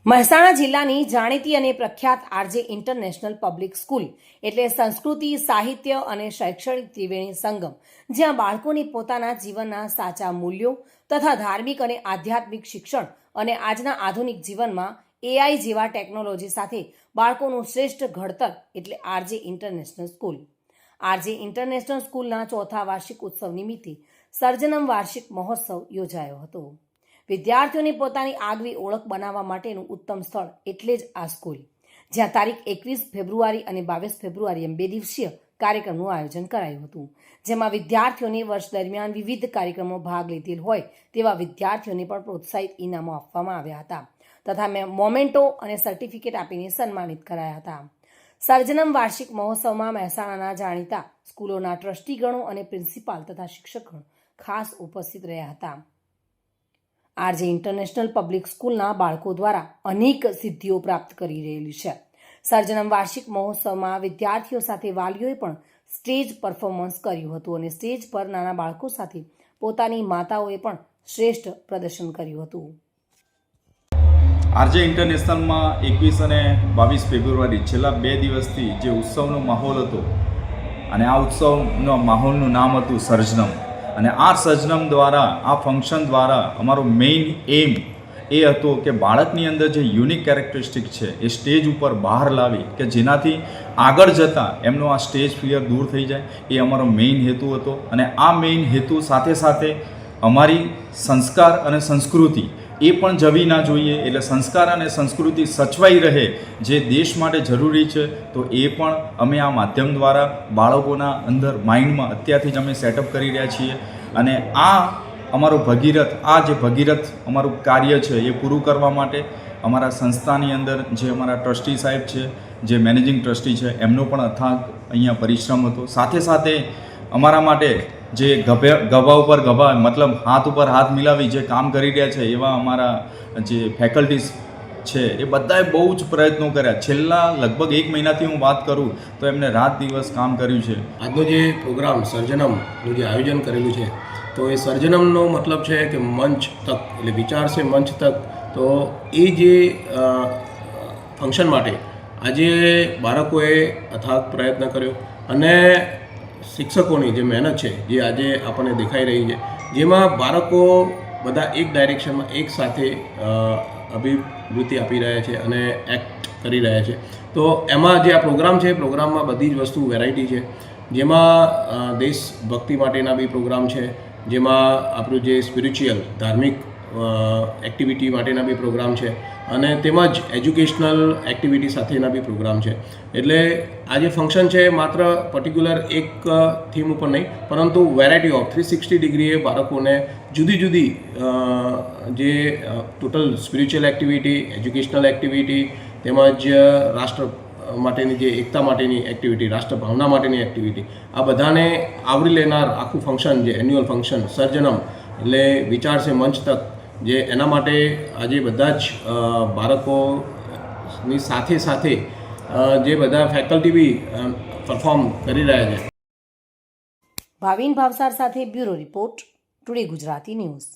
મહેસાણા જિલ્લાની જાણીતી અને પ્રખ્યાત આરજે ઇન્ટરનેશનલ પબ્લિક સ્કૂલ એટલે સંસ્કૃતિ, સાહિત્ય અને શૈક્ષણિક ત્રિવેણી સંગમ, જ્યાં બાળકોને પોતાના જીવનના સાચા મૂલ્યો તથા ધાર્મિક અને આધ્યાત્મિક શિક્ષણ અને આજના આધુનિક જીવનમાં એઆઈ જેવા ટેકનોલોજી સાથે બાળકોનું શ્રેષ્ઠ ઘડતર એટલે RJ international school. RJ international સ્કૂલના ચોથા વાર્ષિક ઉત્સવ નિમિત્તે સર્જનમ વાર્ષિક મહોત્સવ યોજાયો હતો. વિદ્યાર્થીઓને પોતાની આગવી ઓળખ બનાવવા માટેનું ઉત્તમ સ્થળ એટલે જ આ સ્કૂલ, જ્યાં તારીખ 21 ફેબ્રુઆરી અને 22 ફેબ્રુઆરી એમ 2 દિવસીય કાર્યક્રમનું આયોજન કરાયું હતું, જેમાં વિદ્યાર્થીઓને વર્ષ દરમિયાન વિવિધ કાર્યક્રમો ભાગ લીધેલ હોય તેવા વિદ્યાર્થીઓને પણ પ્રોત્સાહિત ઇનામો આપવામાં આવ્યા હતા તથા મોમેન્ટો અને સર્ટિફિકેટ આપીને સન્માનિત કરાયા હતા. સર્જનમ વાર્ષિક મહોત્સવમાં મહેસાણાના જાણીતા સ્કૂલોના ટ્રસ્ટીગણો અને પ્રિન્સિપાલ તથા શિક્ષકગણ ખાસ ઉપસ્થિત રહ્યા હતા. આરજે ઇન્ટરનેશનલ પબ્લિક સ્કૂલના બાળકો દ્વારા અનેક સિદ્ધિઓ પ્રાપ્ત કરી રહેલી છે. સર્જનમ વાર્ષિક મહોત્સવમાં વિદ્યાર્થીઓ સાથે વાલીઓએ પણ સ્ટેજ પરફોર્મન્સ કર્યું હતું અને સ્ટેજ પર નાના બાળકો સાથે પોતાની માતાઓએ પણ શ્રેષ્ઠ પ્રદર્શન કર્યું હતું. આરજે ઇન્ટરનેશનલમાં 21 અને 22 ફેબ્રુઆરી છેલ્લા 2 દિવસથી જે ઉત્સવનો માહોલ હતો અને આ ઉત્સવનો માહોલનું નામ હતું સર્જનમ. અને આ સર્જનમ દ્વારા, આ ફંક્શન દ્વારા અમારો મેઇન એમ એ હતો કે બાળકની અંદર જે યુનિક કેરેક્ટરિસ્ટિક છે એ સ્ટેજ ઉપર બહાર લાવી કે જેનાથી આગળ જતાં એમનો આ સ્ટેજ ફિયર દૂર થઈ જાય, એ અમારો મેઇન હેતુ હતો. અને આ મેઇન હેતુ સાથે સાથે અમારી સંસ્કાર અને સંસ્કૃતિ એ પણ જવી ના જોઈએ, એટલે સંસ્કાર અને સંસ્કૃતિ સચવાઈ રહે જે દેશ માટે જરૂરી છે, તો એ પણ અમે આ માધ્યમ દ્વારા બાળકોના અંદર માઇન્ડમાં અત્યારથી જ અમે સેટઅપ કરી રહ્યા છીએ. અને આ અમારો ભગીરથ, આ જે ભગીરથ અમારું કાર્ય છે એ પૂરું કરવા માટે અમારા સંસ્થાની અંદર જે અમારા ટ્રસ્ટી સાહેબ છે, જે મેનેજિંગ ટ્રસ્ટી છે, એમનો પણ અથાગ અહીંયા પરિશ્રમ હતો. સાથે સાથે અમારા માટે જે ગભા ઉપર ગભા, મતલબ હાથ ઉપર હાથ મિલાવી જે કામ કરી રહ્યા છે એવા અમારા જે ફેકલ્ટીઝ છે એ બધાએ બહુ જ પ્રયત્નો કર્યા. છેલ્લા લગભગ 1 મહિનાથી હું વાત કરું તો એમને રાત દિવસ કામ કર્યું છે. આજનો જે પ્રોગ્રામ સર્જનમનું જે આયોજન કરેલું છે, તો એ સર્જનમનો મતલબ છે કે મંચ તક, એટલે વિચાર છે મંચ તક. તો એ જે ફંક્શન માટે આજે બાળકોએ અથાગ પ્રયત્ન કર્યો અને શિક્ષકોની જે મહેનત છે જે આજે આપણને દેખાઈ રહી છે, જેમાં બાળકો બધા એક ડાયરેક્શનમાં એક સાથે અભિવૃત્તિ આપી રહ્યા છે અને એક્ટ કરી રહ્યા છે. તો એમાં જે આ પ્રોગ્રામ છે, પ્રોગ્રામમાં બધી જ વસ્તુ વેરાયટી છે, જેમાં દેશભક્તિ માટેના બી પ્રોગ્રામ છે, જેમાં આપણું જે સ્પિરિચ્યુઅલ ધાર્મિક એક્ટિવિટી માટેના બી પ્રોગ્રામ છે અને તેમજ એજ્યુકેશનલ એક્ટિવિટી સાથેના બી પ્રોગ્રામ છે. એટલે આ જે ફંક્શન છે માત્ર પર્ટિક્યુલર એક થીમ ઉપર નહીં, પરંતુ વેરાયટી ઓફ 360 ડિગ્રીએ બાળકોને જુદી જુદી જે total spiritual activity, educational activity, તેમજ રાષ્ટ્ર માટેની જે એકતા માટેની એક્ટિવિટી, રાષ્ટ્રભાવના માટેની એક્ટિવિટી, આ બધાને આવરી લેનાર આખું ફંક્શન, જે એન્યુઅલ ફંક્શન સર્જનમ એટલે વિચાર છે મંચ તક, જે એના માટે આજે બધા જ બાળકોની સાથે સાથે જે બધા ફેકલ્ટી બી પરફોર્મ કરી રહ્યા છે. ભાવિન ભાવસાર સાથે bureau report, today Gujarati news.